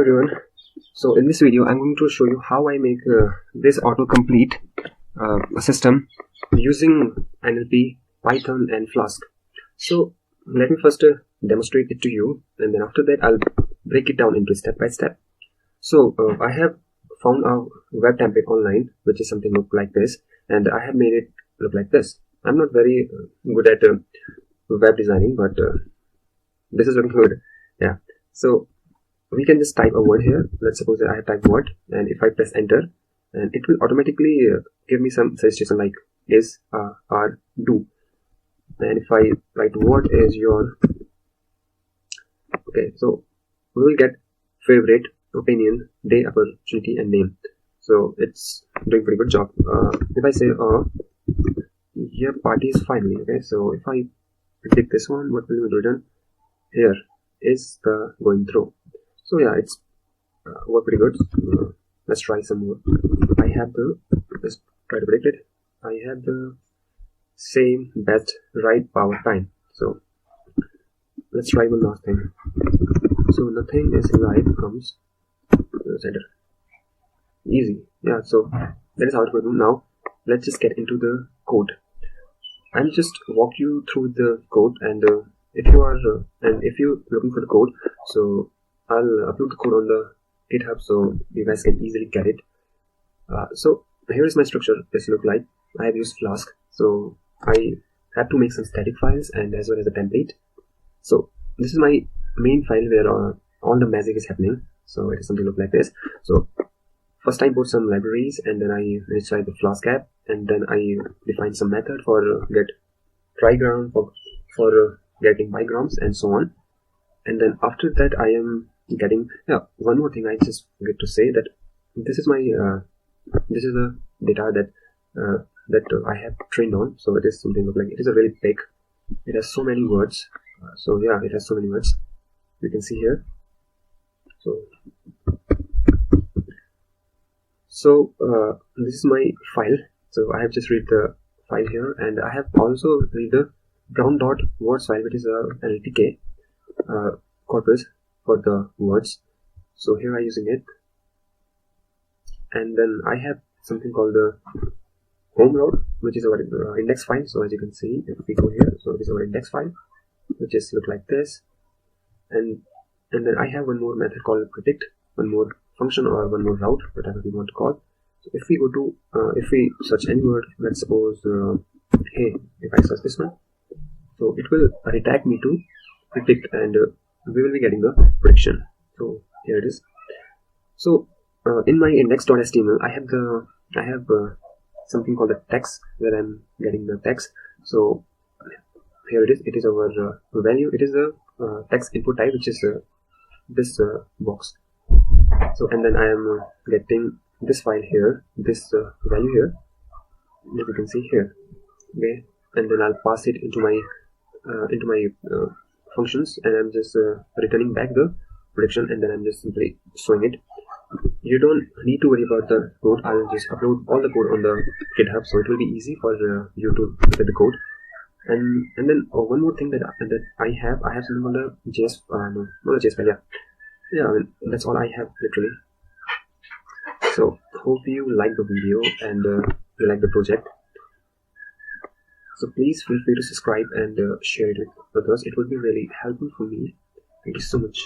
Everyone, so in this video I'm going to show you how I make this autocomplete system using NLP, Python and Flask. So let me first demonstrate it to you, and then after that I'll break it down into step by step. So I have found a web template online which is something look like this, and I have made it look like this. I'm not very good at web designing, but this is looking good. Yeah, so we can just type a word here. Let's suppose that I have typed word, and if I press enter, and it will automatically give me some suggestion like is, are, do. And if I write what is your, okay, so we will get favorite, opinion, day, opportunity and name. So it's doing pretty good job. If I say your party is finally, okay, so if I predict this one, what will be written here is the going through. So yeah, it's worked pretty good. Let's try some more. I have the, let's try to predict it. I have the same best right power time. So let's try one last thing. So nothing is live comes center. Easy. Yeah, so that is how it will do. Now let's just get into the code. I'll just walk you through the code, and if you are looking for the code, so I'll upload the code on the GitHub so you guys can easily get it. So here is my structure. This look like I have used Flask, so I have to make some static files and as well as a template. So this is my main file where all the magic is happening. So it is something look like this. So first I import some libraries, and then I initialize the Flask app, and then I define some method for get trigram, for getting bigrams and so on. And then after that I am getting, yeah, one more thing I just forget to say, that this is my this is the data that I have trained on. So it is something look like, it is a really big, it has so many words. So yeah, it has so many words, you can see here. So this is my file. So I have just read the file here, and I have also read the brown dot words file, which is a LTK corpus for the words. So here I'm using it, and then I have something called the home road, which is our index file. So as you can see, if we go here, so this is our index file, which is look like this. And then I have one more method called predict, one more function or one more route, whatever we want to call. So if we go to if we search any word, let's suppose hey, if I search this one, so it will redirect me to predict, and we will be getting the prediction. So here it is. So in my index.html I have something called the text, where I'm getting the text. So here it is. It is our value. It is the text input type, which is this box. So and then I am getting this file here, this value here, as you can see here. Okay, and then I'll pass it into my functions, and I'm just returning back the prediction, and then I'm just simply showing it. You don't need to worry about the code. I'll just upload all the code on the GitHub, so it will be easy for you to look at the code. And then one more thing that I have something called a JS, no, not a JS file. Yeah, I mean, that's all I have literally. So hope you like the video and you like the project. So please feel free to subscribe and share it with others. It would be really helpful for me. Thank you so much.